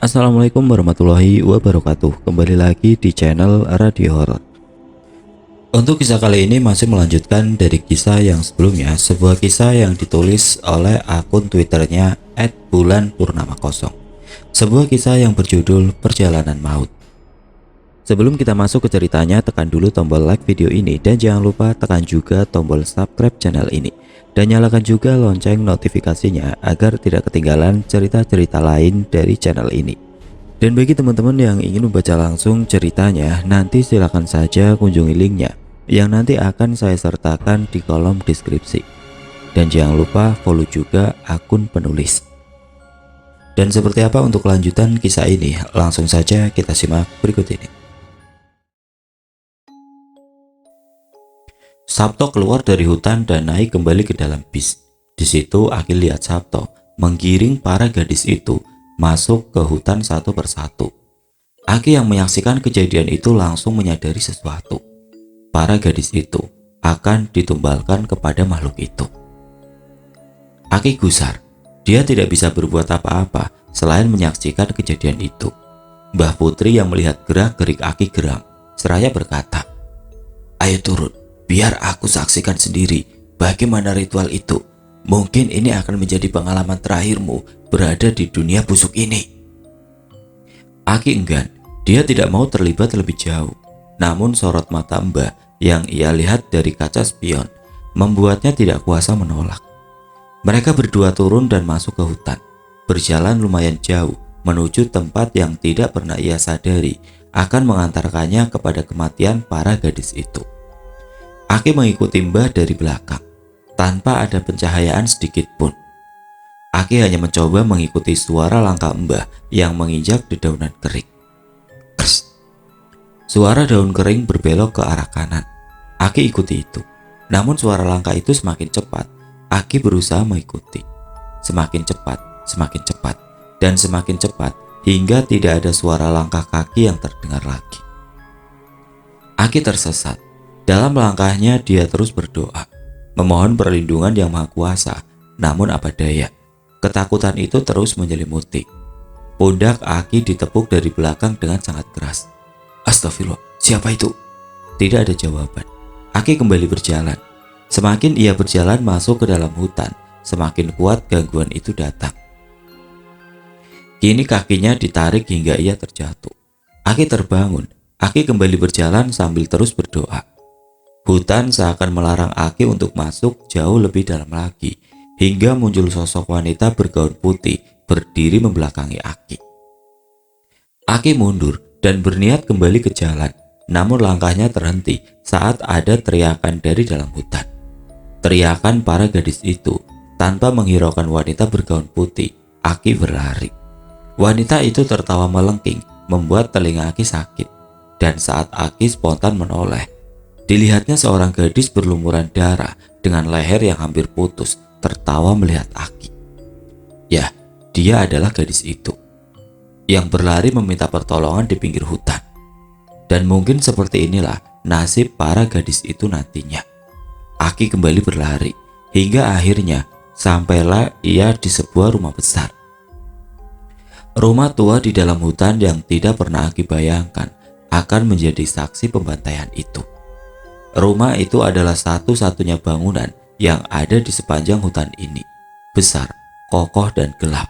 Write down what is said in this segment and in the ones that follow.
Assalamualaikum warahmatullahi wabarakatuh. Kembali lagi di channel Radio Horor. Untuk kisah kali ini masih melanjutkan dari kisah yang sebelumnya, sebuah kisah yang ditulis oleh akun Twitternya @bulanpurnama0. Sebuah kisah yang berjudul Perjalanan Maut. Sebelum kita masuk ke ceritanya, tekan dulu tombol like video ini dan jangan lupa tekan juga tombol subscribe channel ini. Dan nyalakan juga lonceng notifikasinya agar tidak ketinggalan cerita-cerita lain dari channel ini. Dan bagi teman-teman yang ingin membaca langsung ceritanya, nanti silakan saja kunjungi linknya yang nanti akan saya sertakan di kolom deskripsi. Dan jangan lupa follow juga akun penulis. Dan seperti apa untuk kelanjutan kisah ini? Langsung saja kita simak berikut ini. Sabto keluar dari hutan dan naik kembali ke dalam bis. Di situ Aki lihat Sabto menggiring para gadis itu masuk ke hutan satu persatu. Aki yang menyaksikan kejadian itu langsung menyadari sesuatu. Para gadis itu akan ditumbalkan kepada makhluk itu. Aki gusar. Dia tidak bisa berbuat apa-apa selain menyaksikan kejadian itu. Mbah Putri yang melihat gerak-gerik Aki geram, seraya berkata, "Ayo turun. Biar aku saksikan sendiri bagaimana ritual itu. Mungkin ini akan menjadi pengalaman terakhirmu berada di dunia busuk ini." Aki enggan, dia tidak mau terlibat lebih jauh. Namun sorot mata Mbah yang ia lihat dari kaca spion membuatnya tidak kuasa menolak. Mereka berdua turun dan masuk ke hutan. Berjalan lumayan jauh menuju tempat yang tidak pernah ia sadari akan mengantarkannya kepada kematian para gadis itu. Aki mengikuti Mbah dari belakang, tanpa ada pencahayaan sedikit pun. Aki hanya mencoba mengikuti suara langkah Mbah yang menginjak dedaunan kering. Kers. Suara daun kering berbelok ke arah kanan. Aki ikuti itu. Namun suara langkah itu semakin cepat. Aki berusaha mengikuti. Semakin cepat, dan semakin cepat hingga tidak ada suara langkah kaki yang terdengar lagi. Aki tersesat. Dalam langkahnya dia terus berdoa, memohon perlindungan yang maha kuasa. Namun apa daya, ketakutan itu terus menyelimuti. Pundak Aki ditepuk dari belakang dengan sangat keras. "Astagfirullah, siapa itu?" Tidak ada jawaban. Aki kembali berjalan. Semakin ia berjalan masuk ke dalam hutan, semakin kuat gangguan itu datang. Kini kakinya ditarik hingga ia terjatuh. Aki terbangun. Aki kembali berjalan sambil terus berdoa. Hutan seakan melarang Aki untuk masuk jauh lebih dalam lagi, hingga muncul sosok wanita bergaun putih berdiri membelakangi Aki. Aki mundur dan berniat kembali ke jalan, namun langkahnya terhenti saat ada teriakan dari dalam hutan. Teriakan para gadis itu. Tanpa menghiraukan wanita bergaun putih, Aki berlari. Wanita itu tertawa melengking, membuat telinga Aki sakit. Dan saat Aki spontan menoleh, dilihatnya seorang gadis berlumuran darah dengan leher yang hampir putus tertawa melihat Aki. Ya, dia adalah gadis itu yang berlari meminta pertolongan di pinggir hutan. Dan mungkin seperti inilah nasib para gadis itu nantinya. Aki kembali berlari hingga akhirnya sampailah ia di sebuah rumah besar. Rumah tua di dalam hutan yang tidak pernah Aki bayangkan akan menjadi saksi pembantaian itu. Rumah itu adalah satu-satunya bangunan yang ada di sepanjang hutan ini. Besar, kokoh dan gelap.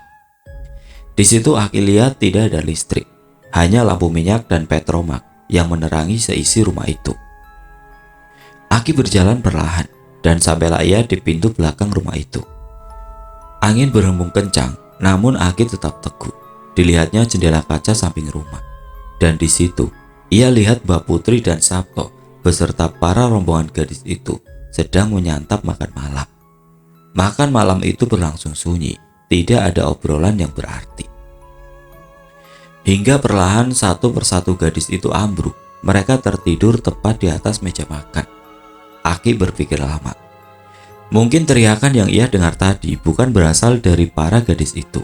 Di situ Aki lihat tidak ada listrik, hanya lampu minyak dan petromak yang menerangi seisi rumah itu. Aki berjalan perlahan dan sampailah ia di pintu belakang rumah itu. Angin berhembus kencang, namun Aki tetap teguh. Dilihatnya jendela kaca samping rumah, dan di situ ia lihat Mbah Putri dan Sabto beserta para rombongan gadis itu sedang menyantap makan malam. Makan malam itu berlangsung sunyi, tidak ada obrolan yang berarti. Hingga perlahan satu persatu gadis itu ambruk, mereka tertidur tepat di atas meja makan. Aki berpikir lama. Mungkin teriakan yang ia dengar tadi bukan berasal dari para gadis itu,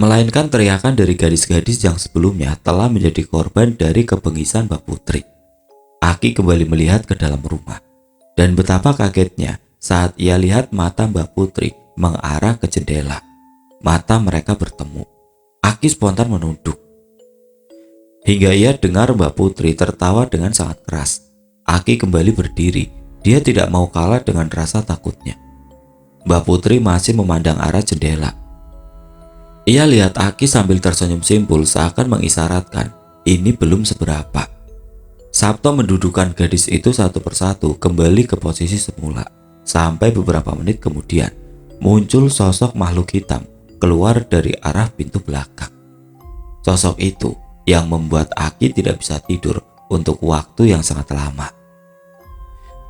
melainkan teriakan dari gadis-gadis yang sebelumnya telah menjadi korban dari kebengisan Mbah Putri. Aki kembali melihat ke dalam rumah, dan betapa kagetnya saat ia lihat mata Mbah Putri mengarah ke jendela. Mata mereka bertemu. Aki spontan menunduk. Hingga ia dengar Mbak Putri tertawa dengan sangat keras. Aki kembali berdiri. Dia tidak mau kalah dengan rasa takutnya. Mbak Putri masih memandang arah jendela. Ia lihat Aki sambil tersenyum simpul seakan mengisyaratkan ini belum seberapa. Sabto mendudukan gadis itu satu persatu kembali ke posisi semula. Sampai beberapa menit kemudian muncul sosok makhluk hitam keluar dari arah pintu belakang. Sosok itu yang membuat Aki tidak bisa tidur untuk waktu yang sangat lama.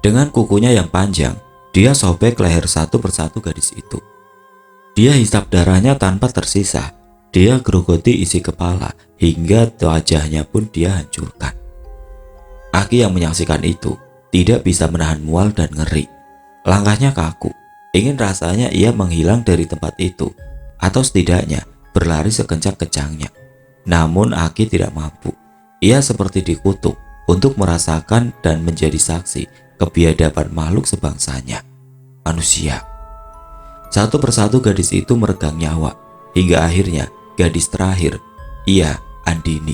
Dengan kukunya yang panjang, dia sobek leher satu persatu gadis itu. Dia hisap darahnya tanpa tersisa. Dia gerogoti isi kepala hingga wajahnya pun dia hancurkan. Aki yang menyaksikan itu tidak bisa menahan mual dan ngeri. Langkahnya kaku. Ingin rasanya ia menghilang dari tempat itu atau setidaknya berlari sekencang-kencangnya. Namun Aki tidak mampu. Ia seperti dikutuk untuk merasakan dan menjadi saksi kebiadaban makhluk sebangsanya, manusia. Satu persatu gadis itu meregang nyawa, hingga akhirnya gadis terakhir, ia Andini.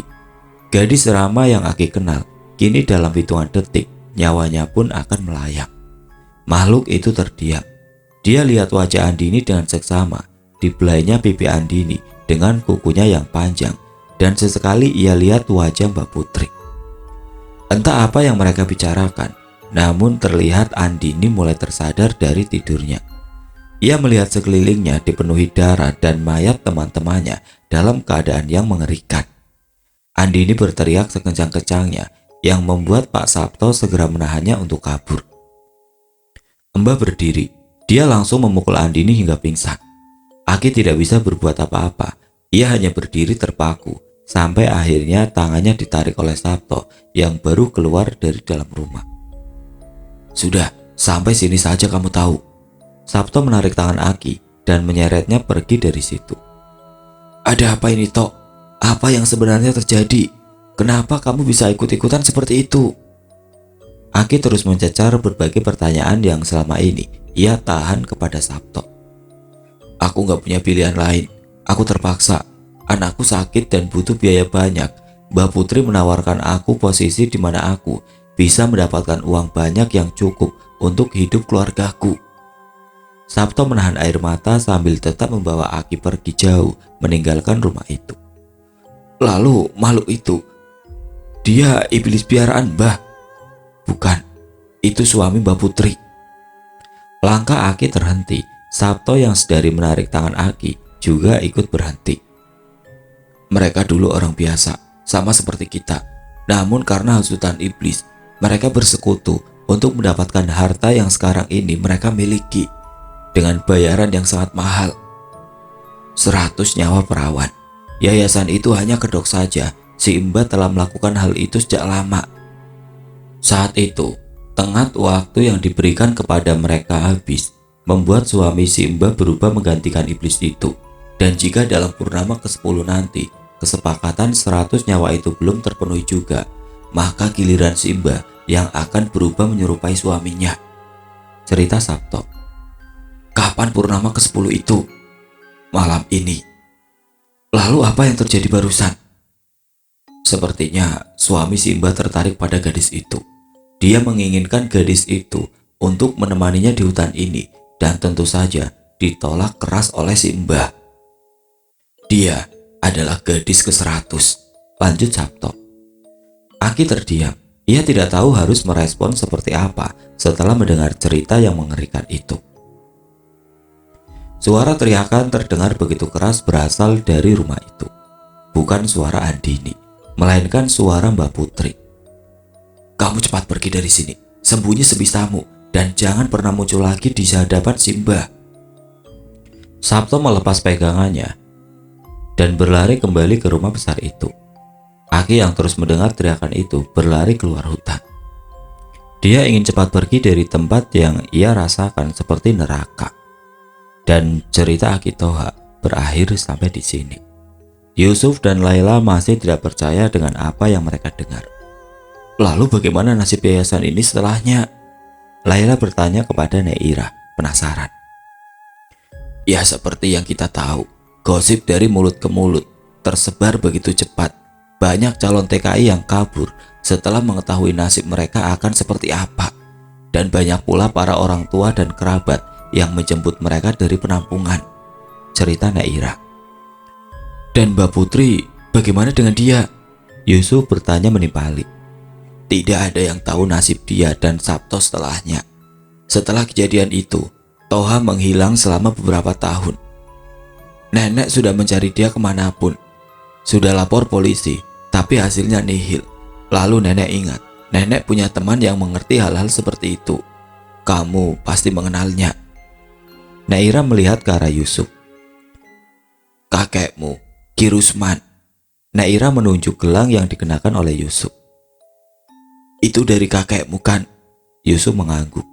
Gadis Rama yang Aki kenal, kini dalam hitungan detik nyawanya pun akan melayang. Makhluk itu terdiam. Dia lihat wajah Andini dengan seksama, di belainya pipi Andini dengan kukunya yang panjang, dan sesekali ia lihat wajah Mbak Putri. Entah apa yang mereka bicarakan, namun terlihat Andini mulai tersadar dari tidurnya. Ia melihat sekelilingnya dipenuhi darah dan mayat teman-temannya dalam keadaan yang mengerikan. Andini berteriak sekencang-kencangnya yang membuat Pak Sabto segera menahannya untuk kabur. Mbah berdiri, dia langsung memukul Andini hingga pingsan. Aki tidak bisa berbuat apa-apa, ia hanya berdiri terpaku sampai akhirnya tangannya ditarik oleh Sabto yang baru keluar dari dalam rumah. Sudah, sampai sini saja kamu tahu. Sabto menarik tangan Aki dan menyeretnya pergi dari situ. Ada apa ini, Tok? Apa yang sebenarnya terjadi? Kenapa kamu bisa ikut-ikutan seperti itu? Aki terus mencecar berbagai pertanyaan yang selama ini ia tahan kepada Sabto. Aku gak punya pilihan lain. Aku terpaksa. Anakku sakit dan butuh biaya banyak. Mbak Putri menawarkan aku posisi di mana aku bisa mendapatkan uang banyak yang cukup untuk hidup keluargaku. Sabto menahan air mata sambil tetap membawa Aki pergi jauh meninggalkan rumah itu. Lalu makhluk itu, dia iblis piaraan Mbah? Bukan, itu suami Mbak Putri. Langkah Aki terhenti. Sabto yang sedari menarik tangan Aki juga ikut berhenti. Mereka dulu orang biasa, sama seperti kita. Namun karena hasutan iblis, mereka bersekutu untuk mendapatkan harta yang sekarang ini mereka miliki. Dengan bayaran yang sangat mahal, 100 nyawa perawan. Yayasan itu hanya kedok saja. Si Mbah telah melakukan hal itu sejak lama. Saat itu, tenggat waktu yang diberikan kepada mereka habis, membuat suami si Mbah berubah menggantikan iblis itu. Dan jika dalam purnama ke-10 nanti, kesepakatan 100 nyawa itu belum terpenuhi juga, maka giliran si Mbah yang akan berubah menyerupai suaminya. Cerita Sabto. Kapan purnama ke-10 itu? Malam ini. Lalu apa yang terjadi barusan? Sepertinya suami si Mbah tertarik pada gadis itu. Dia menginginkan gadis itu untuk menemaninya di hutan ini dan tentu saja ditolak keras oleh si Mbah. Dia adalah gadis ke-100, lanjut Sabto. Aki terdiam. Ia tidak tahu harus merespon seperti apa setelah mendengar cerita yang mengerikan itu. Suara teriakan terdengar begitu keras berasal dari rumah itu. Bukan suara Andini, melainkan suara Mbak Putri. Kamu cepat pergi dari sini, sembunyi sebisamu, dan jangan pernah muncul lagi di hadapan si Mbah. Sabto melepas pegangannya dan berlari kembali ke rumah besar itu. Aki yang terus mendengar teriakan itu berlari keluar hutan. Dia ingin cepat pergi dari tempat yang ia rasakan seperti neraka. Dan cerita Aki Toha berakhir sampai di sini. Yusuf dan Laila masih tidak percaya dengan apa yang mereka dengar. Lalu bagaimana nasib yayasan ini setelahnya? Laila bertanya kepada Neira, penasaran. Ya seperti yang kita tahu, gosip dari mulut ke mulut. tersebar begitu cepat. Banyak calon TKI yang kabur setelah mengetahui nasib mereka akan seperti apa. Dan banyak pula para orang tua dan kerabat yang menjemput mereka dari penampungan. Cerita Naira. Dan Mbak Putri, bagaimana dengan dia? Yusuf bertanya menimpali. Tidak ada yang tahu nasib dia dan Sabto setelahnya. Setelah kejadian itu, Toha menghilang selama beberapa tahun. Nenek sudah mencari dia kemanapun. Sudah lapor polisi, tapi hasilnya nihil. Lalu nenek ingat, nenek punya teman yang mengerti hal-hal seperti itu. Kamu pasti mengenalnya. Naira melihat ke arah Yusuf. Kakekmu, Ki Rusman. Naira menunjuk gelang yang dikenakan oleh Yusuf. Itu dari kakekmu kan? Yusuf mengangguk.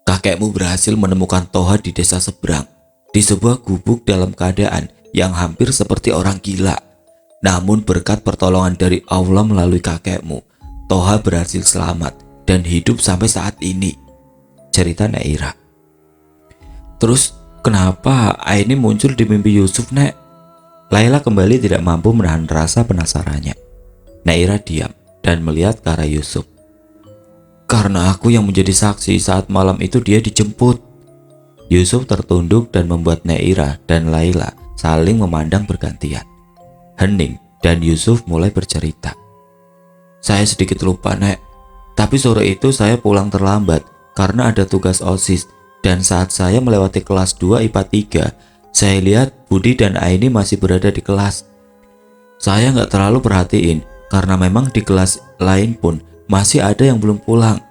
Kakekmu berhasil menemukan Toha di desa seberang, di sebuah gubuk dalam keadaan yang hampir seperti orang gila. Namun berkat pertolongan dari Allah melalui kakekmu, Toha berhasil selamat dan hidup sampai saat ini. Cerita Naira. Terus kenapa Aini muncul di mimpi Yusuf, Nek? Laila kembali tidak mampu menahan rasa penasarannya. Naira diam dan melihat ke arah Yusuf. Karena aku yang menjadi saksi saat malam itu dia dijemput. Yusuf tertunduk dan membuat Naira dan Laila saling memandang bergantian. Hening dan Yusuf mulai bercerita. Saya sedikit lupa, Nek. Tapi sore itu saya pulang terlambat karena ada tugas OSIS. Dan saat saya melewati kelas 2 IPA 3, saya lihat Budi dan Aini masih berada di kelas. Saya nggak terlalu perhatiin karena memang di kelas lain pun masih ada yang belum pulang.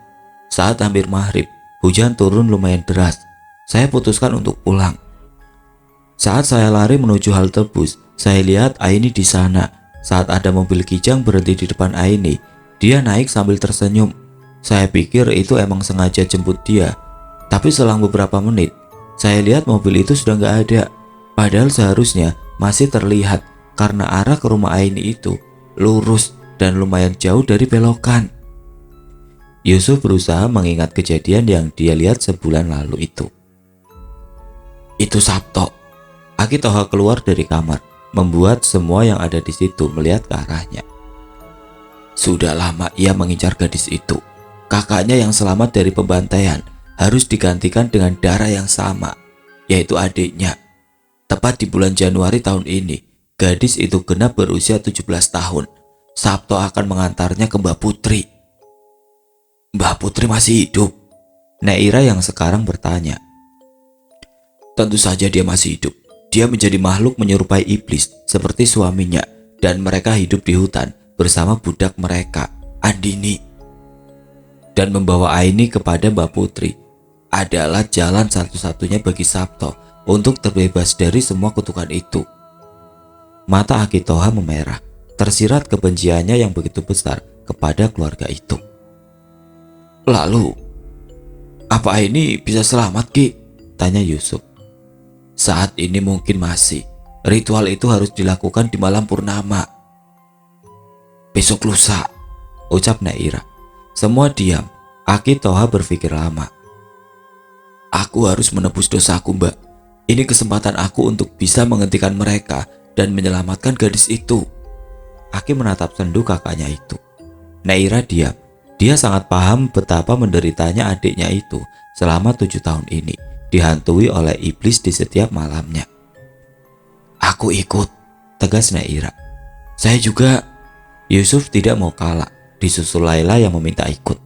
Saat hampir maghrib, hujan turun lumayan deras. Saya putuskan untuk pulang. Saat saya lari menuju halte bus, saya lihat Aini di sana. Saat ada mobil Kijang berhenti di depan Aini, dia naik sambil tersenyum. Saya pikir itu emang sengaja jemput dia. Tapi selang beberapa menit, saya lihat mobil itu sudah nggak ada. Padahal seharusnya masih terlihat karena arah ke rumah Aini itu lurus dan lumayan jauh dari belokan. Yusuf berusaha mengingat kejadian yang dia lihat sebulan lalu itu. Itu Sabto. Aki Toha keluar dari kamar, membuat semua yang ada di situ melihat ke arahnya. Sudah lama ia mengincar gadis itu. Kakaknya yang selamat dari pembantaian harus digantikan dengan darah yang sama, yaitu adiknya. Tepat di bulan Januari tahun ini, gadis itu genap berusia 17 tahun. Sabto akan mengantarnya ke Mbak Putri. Mbak Putri masih hidup? Naira yang sekarang bertanya. Tentu saja dia masih hidup. Dia menjadi makhluk menyerupai iblis seperti suaminya, dan mereka hidup di hutan bersama budak mereka, Andini. Dan membawa Aini kepada Mbak Putri adalah jalan satu-satunya bagi Sabto untuk terbebas dari semua kutukan itu. Mata Aki Toha memerah, tersirat kebenciannya yang begitu besar kepada keluarga itu. Lalu, apa Aini bisa selamat, Ki? Tanya Yusuf. Saat ini mungkin masih. Ritual itu harus dilakukan di malam purnama. Besok lusa, ucap Naira. Semua diam. Aki Toha berpikir lama. Aku harus menebus dosaku, Mbak. Ini kesempatan aku untuk bisa menghentikan mereka dan menyelamatkan gadis itu. Aki menatap sendu kakaknya itu. Naira diam. Dia sangat paham betapa menderitanya adiknya itu selama 7 tahun ini, dihantui oleh iblis di setiap malamnya. Aku ikut, tegas Naira. Saya juga. Yusuf tidak mau kalah, disusul Laila yang meminta ikut.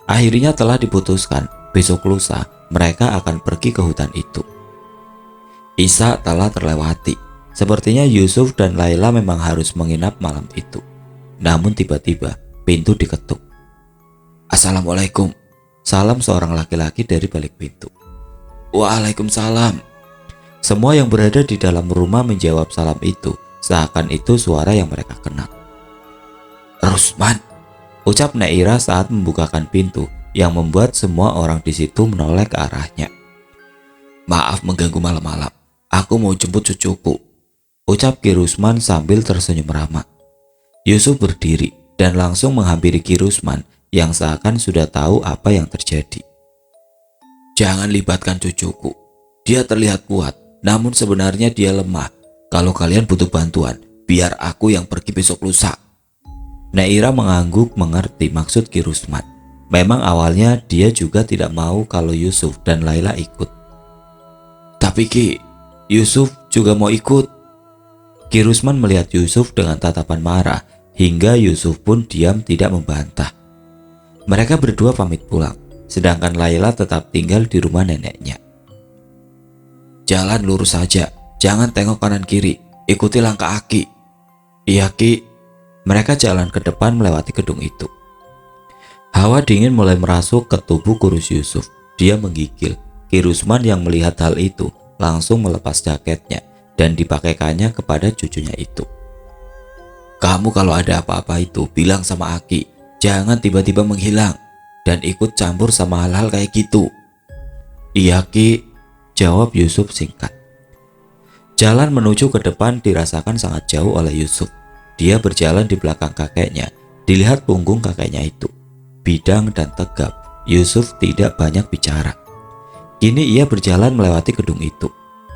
Akhirnya telah diputuskan, besok lusa mereka akan pergi ke hutan itu. Isya telah terlewati. Sepertinya Yusuf dan Laila memang harus menginap malam itu. Namun tiba-tiba pintu diketuk. Assalamualaikum. Salam seorang laki-laki dari balik pintu. Waalaikumsalam. Semua yang berada di dalam rumah menjawab salam itu, seakan itu suara yang mereka kenal. Rusman, ucap Naira saat membukakan pintu, yang membuat semua orang di situ menoleh ke arahnya. Maaf mengganggu malam-malam. Aku mau jemput cucuku, ucap Ki Rusman sambil tersenyum ramah. Yusuf berdiri dan langsung menghampiri Ki Rusman yang seakan sudah tahu apa yang terjadi. Jangan libatkan cucuku. Dia terlihat kuat, namun sebenarnya dia lemah. Kalau kalian butuh bantuan, biar aku yang pergi besok lusa. Naira mengangguk mengerti maksud Ki Rusman. Memang awalnya dia juga tidak mau kalau Yusuf dan Laila ikut. Tapi Ki, Yusuf juga mau ikut. Ki Rusman melihat Yusuf dengan tatapan marah hingga Yusuf pun diam tidak membantah. Mereka berdua pamit pulang, sedangkan Laila tetap tinggal di rumah neneknya. Jalan lurus saja, jangan tengok kanan kiri, ikuti langkah Aki. Iya Ki. Mereka jalan ke depan melewati gedung itu. Hawa dingin mulai merasuk ke tubuh kurus Yusuf. Dia menggigil. Ki Rusman yang melihat hal itu langsung melepas jaketnya dan dipakaikannya kepada cucunya itu. Kamu kalau ada apa-apa itu bilang sama Aki, jangan tiba-tiba menghilang dan ikut campur sama hal-hal kayak gitu. Iya Ki, jawab Yusuf singkat. Jalan menuju ke depan dirasakan sangat jauh oleh Yusuf. Dia berjalan di belakang kakeknya, dilihat punggung kakeknya itu bidang dan tegap. Yusuf tidak banyak bicara. Kini ia berjalan melewati gedung itu.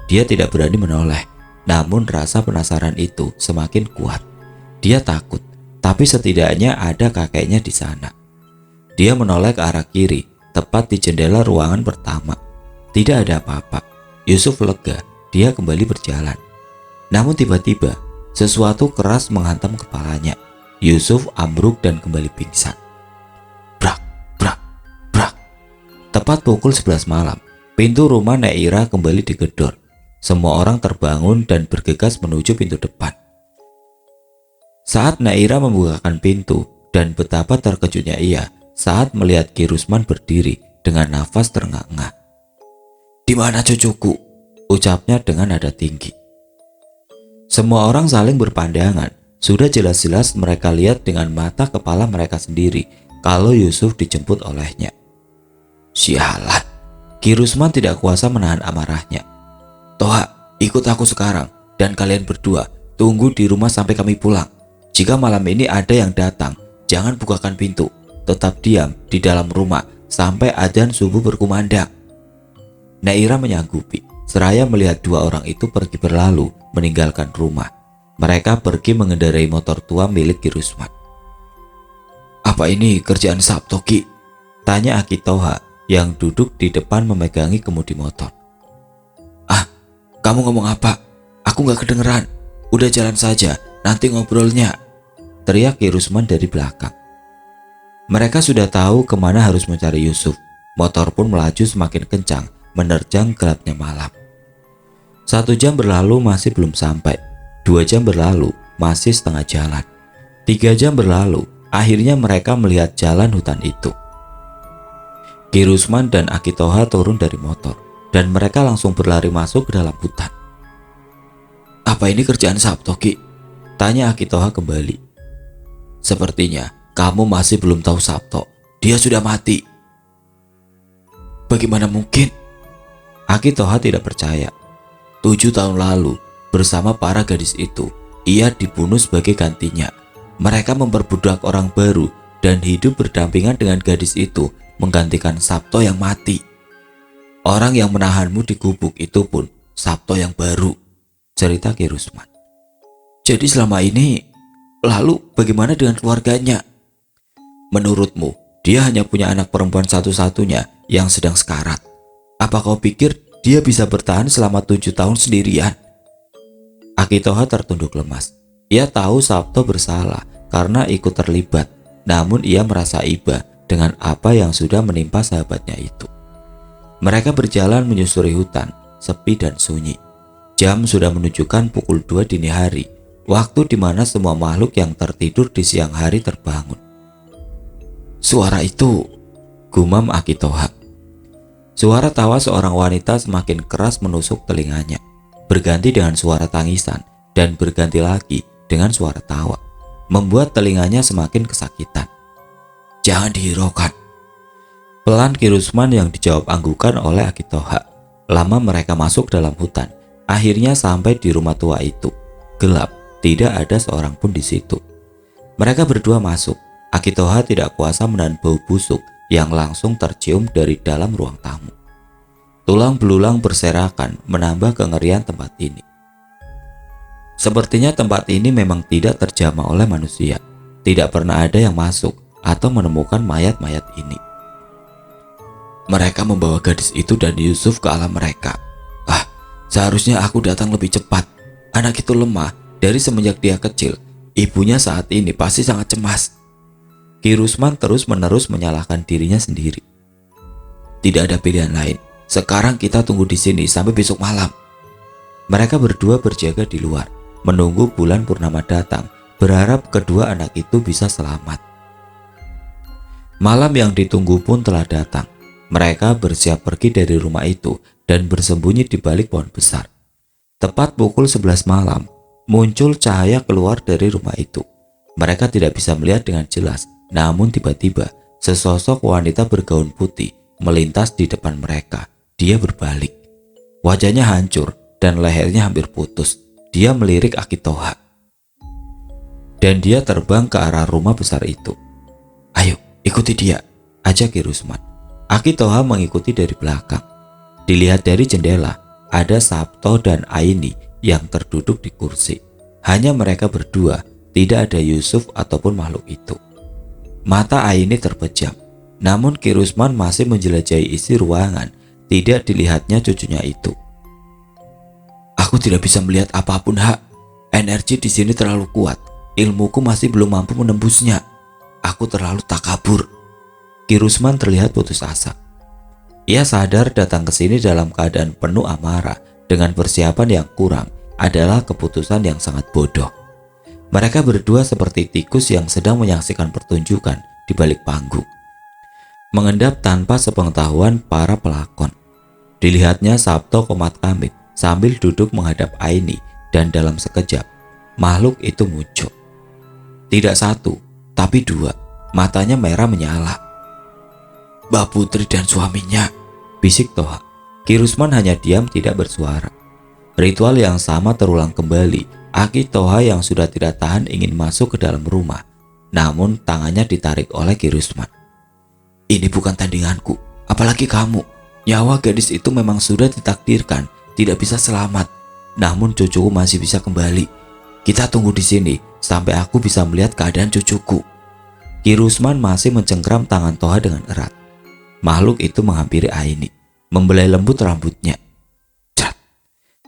Dia tidak berani menoleh, namun rasa penasaran itu semakin kuat. Dia takut, tapi setidaknya ada kakeknya di sana. Dia menoleh ke arah kiri, tepat di jendela ruangan pertama. Tidak ada apa-apa. Yusuf lega, dia kembali berjalan. Namun tiba-tiba, sesuatu keras menghantam kepalanya. Yusuf ambruk dan kembali pingsan. Brak, brak, brak. Tepat pukul 11 malam, pintu rumah Naira kembali digedor. Semua orang terbangun dan bergegas menuju pintu depan. Saat Naira membukakan pintu, dan betapa terkejutnya ia saat melihat Ki Rusman berdiri dengan nafas terengah-engah. Di mana cucuku? Ucapnya dengan nada tinggi. Semua orang saling berpandangan. Sudah jelas-jelas mereka lihat dengan mata kepala mereka sendiri kalau Yusuf dijemput olehnya. Sialan, Ki Rusman tidak kuasa menahan amarahnya. Toha, ikut aku sekarang dan kalian berdua tunggu di rumah sampai kami pulang. Jika malam ini ada yang datang, jangan bukakan pintu. Tetap diam di dalam rumah sampai adzan subuh berkumandang. Naira menyanggupi, seraya melihat dua orang itu pergi berlalu meninggalkan rumah. Mereka pergi mengendarai motor tua milik Ki Rusman. Apa ini kerjaan Sabto Ki? Tanya Aki Toha yang duduk di depan memegangi kemudi motor. Ah, kamu ngomong apa? Aku gak kedengeran. Udah jalan saja, nanti ngobrolnya. Teriak Ki Rusman dari belakang. Mereka sudah tahu kemana harus mencari Yusuf. Motor pun melaju semakin kencang menerjang gelapnya malam. 1 jam berlalu masih belum sampai. 2 jam berlalu masih setengah jalan. 3 jam berlalu, akhirnya mereka melihat jalan hutan itu. Ki Rusman dan Aki Toha turun dari motor dan mereka langsung berlari masuk ke dalam hutan. Apa ini kerjaan Sabto Ki? Tanya Aki Toha kembali. Sepertinya kamu masih belum tahu Sabto. Dia sudah mati. Bagaimana mungkin? Aki Toha tidak percaya. 7 tahun lalu, bersama para gadis itu, ia dibunuh sebagai gantinya. Mereka memperbudak orang baru dan hidup berdampingan dengan gadis itu menggantikan Sabto yang mati. Orang yang menahanmu di gubuk itu pun Sabto yang baru, cerita Ki Rusman. Jadi selama ini, lalu bagaimana dengan keluarganya? Menurutmu, dia hanya punya anak perempuan satu-satunya yang sedang sekarat. Apa kau pikir dia bisa bertahan selama 7 tahun sendirian? Aki Toha tertunduk lemas. Ia tahu Sabto bersalah karena ikut terlibat, namun ia merasa iba dengan apa yang sudah menimpa sahabatnya itu. Mereka berjalan menyusuri hutan, sepi dan sunyi. Jam sudah menunjukkan pukul 2 dini hari, waktu di mana semua makhluk yang tertidur di siang hari terbangun. Suara itu, gumam Aki Toha. Suara tawa seorang wanita semakin keras menusuk telinganya, berganti dengan suara tangisan dan berganti lagi dengan suara tawa, membuat telinganya semakin kesakitan. Jangan dihiraukan. Pelan Ki Rusman yang dijawab anggukan oleh Aki Toha. Lama mereka masuk dalam hutan, akhirnya sampai di rumah tua itu. Gelap, tidak ada seorang pun di situ. Mereka berdua masuk. Aki Toha tidak kuasa menahan bau busuk yang langsung tercium dari dalam ruang tamu. Tulang belulang berserakan menambah kengerian tempat ini. Sepertinya tempat ini memang tidak terjamah oleh manusia. Tidak pernah ada yang masuk atau menemukan mayat-mayat ini. Mereka membawa gadis itu dan Yusuf ke alam mereka. Ah, seharusnya aku datang lebih cepat. Anak itu lemah dari semenjak dia kecil. Ibunya saat ini pasti sangat cemas. Ki Rusman terus-menerus menyalahkan dirinya sendiri. Tidak ada pilihan lain. Sekarang kita tunggu di sini sampai besok malam. Mereka berdua berjaga di luar, menunggu bulan purnama datang, berharap kedua anak itu bisa selamat. Malam yang ditunggu pun telah datang. Mereka bersiap pergi dari rumah itu dan bersembunyi di balik pohon besar. Tepat pukul 11 malam, muncul cahaya keluar dari rumah itu. Mereka tidak bisa melihat dengan jelas, namun tiba-tiba sesosok wanita bergaun putih melintas di depan mereka. Dia berbalik. Wajahnya hancur dan lehernya hampir putus. Dia melirik Aki Toha. Dan dia terbang ke arah rumah besar itu. Ayo, ikuti dia, ajak Ki Rusman. Aki Toha mengikuti dari belakang. Dilihat dari jendela, ada Sabto dan Aini yang terduduk di kursi. Hanya mereka berdua, tidak ada Yusuf ataupun makhluk itu. Mata Aini terpejam, namun Ki Rusman masih menjelajahi isi ruangan. Tidak dilihatnya cucunya itu. Aku tidak bisa melihat apapun, Hak. Energi di sini terlalu kuat. Ilmuku masih belum mampu menembusnya. Aku terlalu takabur. Ki Rusman terlihat putus asa. Ia sadar datang ke sini dalam keadaan penuh amarah dengan persiapan yang kurang adalah keputusan yang sangat bodoh. Mereka berdua seperti tikus yang sedang menyaksikan pertunjukan di balik panggung, mengendap tanpa sepengetahuan para pelakon. Dilihatnya Sabto komat-kamit sambil duduk menghadap Aini, dan dalam sekejap makhluk itu muncul. Tidak satu, tapi dua. Matanya merah menyala. Mbak Putri dan suaminya, bisik Toha. Ki Rusman hanya diam tidak bersuara. Ritual yang sama terulang kembali. Aki Toha yang sudah tidak tahan ingin masuk ke dalam rumah, namun tangannya ditarik oleh Ki Rusman. Ini bukan tandinganku, apalagi kamu. Nyawa gadis itu memang sudah ditakdirkan tidak bisa selamat, namun cucuku masih bisa kembali. Kita tunggu di sini sampai aku bisa melihat keadaan cucuku. Ki Rusman masih mencengkram tangan Toha dengan erat. Makhluk itu menghampiri Aini, membelai lembut rambutnya. Cat.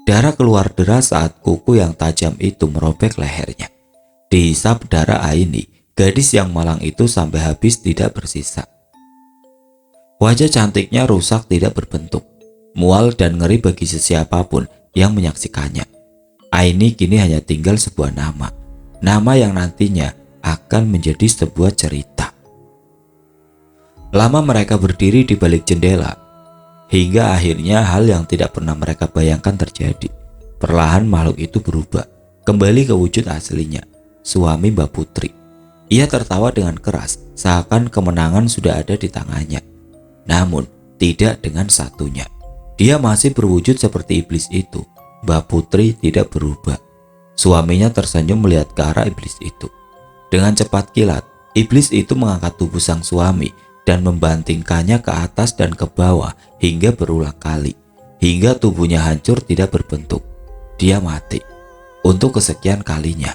Darah keluar deras saat kuku yang tajam itu merobek lehernya. Dihisap darah Aini, gadis yang malang itu sampai habis tidak bersisa. Wajah cantiknya rusak tidak berbentuk, mual dan ngeri bagi sesiapapun yang menyaksikannya. Aini kini hanya tinggal sebuah nama yang nantinya akan menjadi sebuah cerita. Lama mereka berdiri di balik jendela, hingga akhirnya hal yang tidak pernah mereka bayangkan terjadi. Perlahan makhluk itu berubah, kembali ke wujud aslinya, suami Mbak Putri. Ia tertawa dengan keras, seakan kemenangan sudah ada di tangannya. Namun, tidak dengan satunya. Dia masih berwujud seperti iblis itu. Mbak Putri tidak berubah. Suaminya tersenyum melihat ke arah iblis itu. Dengan cepat kilat, iblis itu mengangkat tubuh sang suami dan membantingkannya ke atas dan ke bawah hingga berulang kali. Hingga tubuhnya hancur tidak berbentuk. Dia mati. Untuk kesekian kalinya.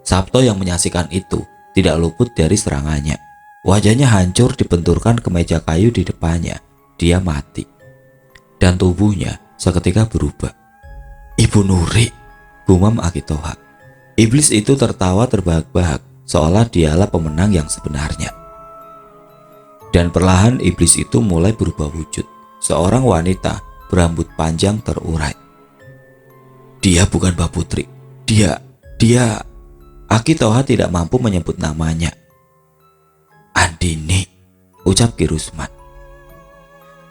Sabto yang menyaksikan itu tidak luput dari serangannya. Wajahnya hancur dibenturkan ke meja kayu di depannya. Dia mati. Dan tubuhnya seketika berubah. Ibu Nuri, gumam Aki Toha. Iblis itu tertawa terbahak-bahak seolah dialah pemenang yang sebenarnya. Dan perlahan iblis itu mulai berubah wujud. Seorang wanita berambut panjang terurai. Dia bukan Mbak Putri. Dia. Aki Toha tidak mampu menyebut namanya. Andini, ucap Ki Rusman.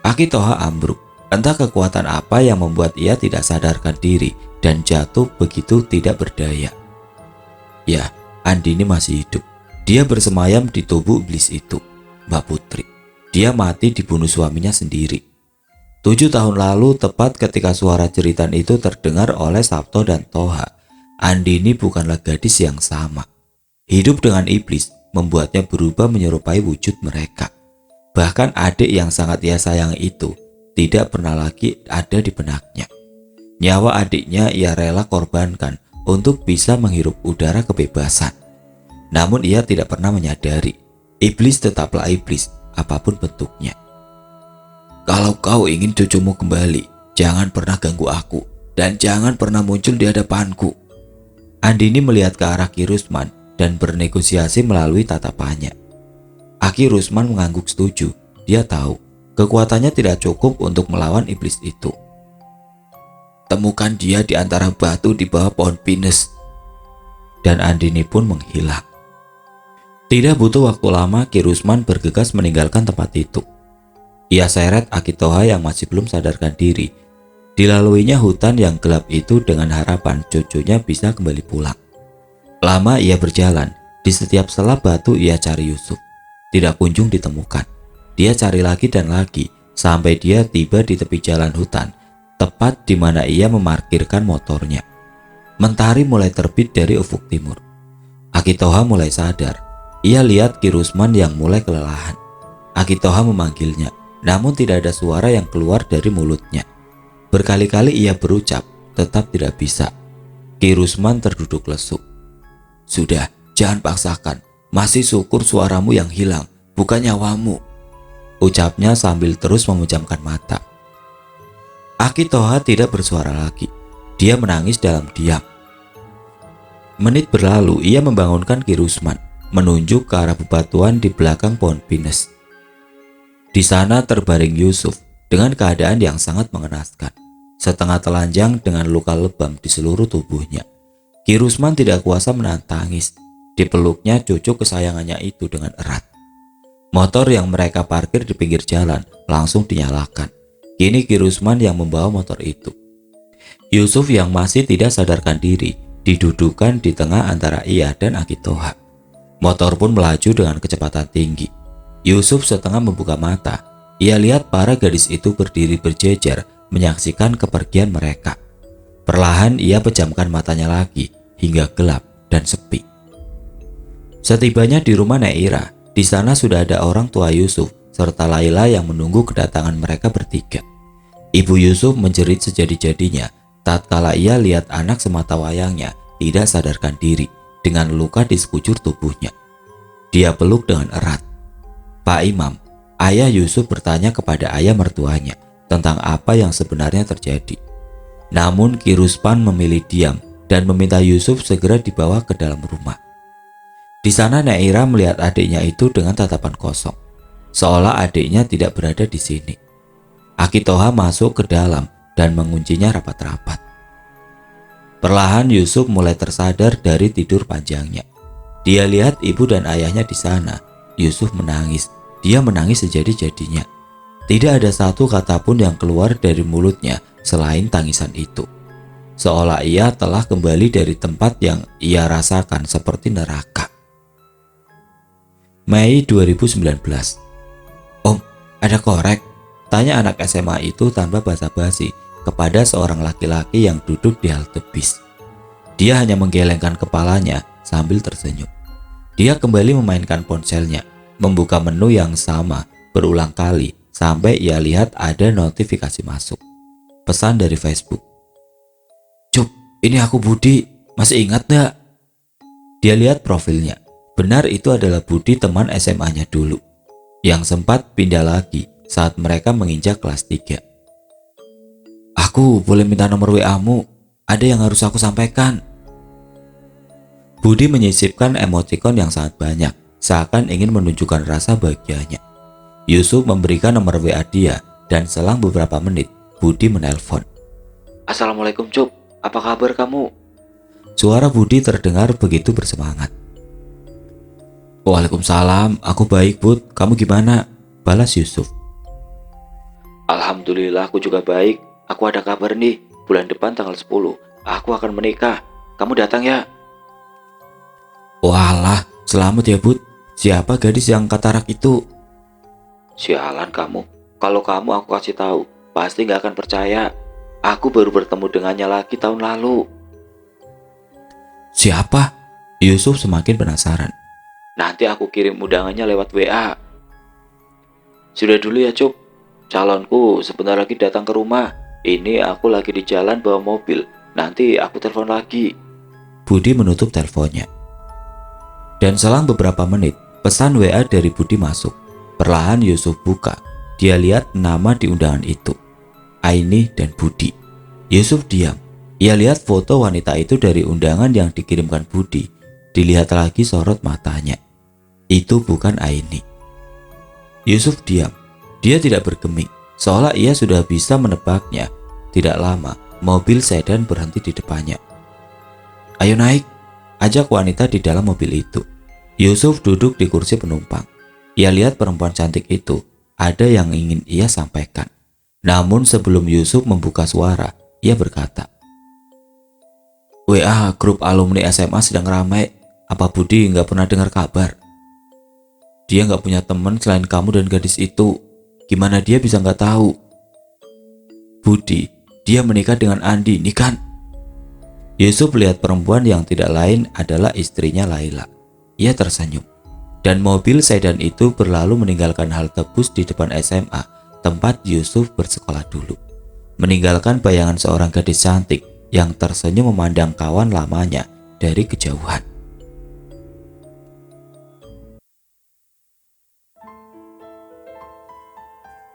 Aki Toha ambruk. Entah kekuatan apa yang membuat ia tidak sadarkan diri dan jatuh begitu tidak berdaya. Ya, Andini masih hidup. Dia bersemayam di tubuh iblis itu, Mbak Putri. Dia mati dibunuh suaminya sendiri. 7 tahun lalu, tepat ketika suara jeritan itu terdengar oleh Sabto dan Toha, Andini bukanlah gadis yang sama. Hidup dengan iblis membuatnya berubah menyerupai wujud mereka. Bahkan adik yang sangat ia sayangi itu tidak pernah lagi ada di benaknya. Nyawa adiknya ia rela korbankan untuk bisa menghirup udara kebebasan. Namun ia tidak pernah menyadari, iblis tetaplah iblis, apapun bentuknya. Kalau kau ingin cucumu kembali, jangan pernah ganggu aku, dan jangan pernah muncul di hadapanku. Andini melihat ke arah Ki Rusman dan bernegosiasi melalui tatapannya. Ki Rusman mengangguk setuju. Dia tahu kekuatannya tidak cukup untuk melawan iblis itu. Temukan dia di antara batu di bawah pohon pinus. Dan Andini pun menghilang. Tidak butuh waktu lama, Ki Rusman bergegas meninggalkan tempat itu. Ia seret Akitoha yang masih belum sadarkan diri. Dilaluinya hutan yang gelap itu dengan harapan cucunya bisa kembali pulang. Lama ia berjalan, di setiap sela batu ia cari Yusuf. Tidak kunjung ditemukan. Dia cari lagi dan lagi, sampai dia tiba di tepi jalan hutan, tepat di mana ia memarkirkan motornya. Mentari mulai terbit dari ufuk timur. Akitoha mulai sadar. Ia lihat Ki Rusman yang mulai kelelahan. Akitoha memanggilnya, namun tidak ada suara yang keluar dari mulutnya. Berkali-kali ia berucap, tetap tidak bisa. Ki Rusman terduduk lesu. Sudah, jangan paksakan. Masih syukur suaramu yang hilang, bukan nyawamu, ucapnya sambil terus memejamkan mata. Akitoha tidak bersuara lagi. Dia menangis dalam diam. Menit berlalu, ia membangunkan Ki Rusman, menunjuk ke arah bebatuan di belakang pohon pinus. Di sana terbaring Yusuf dengan keadaan yang sangat mengenaskan, setengah telanjang dengan luka lebam di seluruh tubuhnya. Ki Rusman tidak kuasa menahan tangis. Dipeluknya cucu kesayangannya itu dengan erat. Motor yang mereka parkir di pinggir jalan langsung dinyalakan. Kini Ki Rusman yang membawa motor itu. Yusuf yang masih tidak sadarkan diri didudukan di tengah antara ia dan Akitoha. Motor pun melaju dengan kecepatan tinggi. Yusuf setengah membuka mata. Ia lihat para gadis itu berdiri berjejer menyaksikan kepergian mereka. Perlahan ia pejamkan matanya lagi hingga gelap dan sepi. Setibanya di rumah Neira, di sana sudah ada orang tua Yusuf serta Laila yang menunggu kedatangan mereka bertiga. Ibu Yusuf menjerit sejadi-jadinya tatkala ia lihat anak semata wayangnya tidak sadarkan diri dengan luka di sekujur tubuhnya. Dia peluk dengan erat. Pak Imam, ayah Yusuf bertanya kepada ayah mertuanya tentang apa yang sebenarnya terjadi. Namun Ki Rusman memilih diam dan meminta Yusuf segera dibawa ke dalam rumah. Di sana Neira melihat adiknya itu dengan tatapan kosong, seolah adiknya tidak berada di sini. Akitoha masuk ke dalam dan menguncinya rapat-rapat. Perlahan Yusuf mulai tersadar dari tidur panjangnya. Dia lihat ibu dan ayahnya di sana. Yusuf menangis. Dia menangis sejadi-jadinya. Tidak ada satu kata pun yang keluar dari mulutnya selain tangisan itu. Seolah ia telah kembali dari tempat yang ia rasakan seperti neraka. Mei 2019. Om, ada korek? Tanya anak SMA itu tanpa basa-basi kepada seorang laki-laki yang duduk di halte bis. Dia hanya menggelengkan kepalanya sambil tersenyum. Dia kembali memainkan ponselnya, membuka menu yang sama berulang kali sampai ia lihat ada notifikasi masuk. Pesan dari Facebook. Cup, ini aku Budi, masih ingat gak? Dia lihat profilnya. Benar itu adalah Budi, teman SMA-nya dulu, yang sempat pindah lagi saat mereka menginjak kelas 3. Aku boleh minta nomor WA-mu? Ada yang harus aku sampaikan. Budi menyisipkan emotikon yang sangat banyak, seakan ingin menunjukkan rasa bahagianya. Yusuf memberikan nomor WA dia, dan selang beberapa menit, Budi menelpon. Assalamualaikum Cup, apa kabar kamu? Suara Budi terdengar begitu bersemangat. Waalaikumsalam, aku baik Bud, kamu gimana? Balas Yusuf. Alhamdulillah aku juga baik, aku ada kabar nih, bulan depan tanggal 10, aku akan menikah, kamu datang ya? Walah, selamat ya Bud, siapa gadis yang katarak itu? Sialan kamu, kalau kamu aku kasih tahu, pasti gak akan percaya, aku baru bertemu dengannya lagi tahun lalu. Siapa? Yusuf semakin penasaran. Nanti aku kirim undangannya lewat WA. Sudah dulu ya Cup, calonku sebentar lagi datang ke rumah. Ini aku lagi di jalan bawa mobil, nanti aku telepon lagi. Budi menutup teleponnya. Dan selang beberapa menit, pesan WA dari Budi masuk. Perlahan Yusuf buka. Dia lihat nama di undangan itu, Aini dan Budi. Yusuf diam. Ia lihat foto wanita itu dari undangan yang dikirimkan Budi. Dilihat lagi sorot matanya. Itu bukan Aini. Yusuf diam. Dia tidak bergeming, seolah ia sudah bisa menebaknya. Tidak lama, mobil sedan berhenti di depannya. "Ayo naik," ajak wanita di dalam mobil itu. Yusuf duduk di kursi penumpang. Ia lihat perempuan cantik itu. Ada yang ingin ia sampaikan. Namun sebelum Yusuf membuka suara, ia berkata, "WA grup alumni SMA sedang ramai. Apa Budi nggak pernah dengar kabar? Dia nggak punya teman selain kamu dan gadis itu. Gimana dia bisa nggak tahu? Budi, dia menikah dengan Andi, nih kan?" Yusuf melihat perempuan yang tidak lain adalah istrinya Laila. Ia tersenyum. Dan mobil sedan itu berlalu meninggalkan halte bus di depan SMA, tempat Yusuf bersekolah dulu. Meninggalkan bayangan seorang gadis cantik yang tersenyum memandang kawan lamanya dari kejauhan.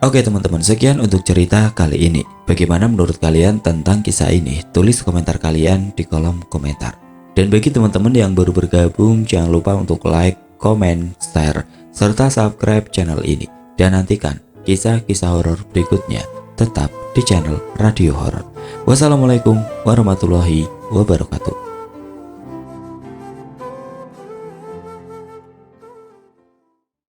Oke teman-teman, sekian untuk cerita kali ini. Bagaimana menurut kalian tentang kisah ini? Tulis komentar kalian di kolom komentar. Dan bagi teman-teman yang baru bergabung, jangan lupa untuk like, komen, share, serta subscribe channel ini. Dan nantikan kisah-kisah horor berikutnya tetap di channel Radio Horor. Wassalamualaikum warahmatullahi wabarakatuh.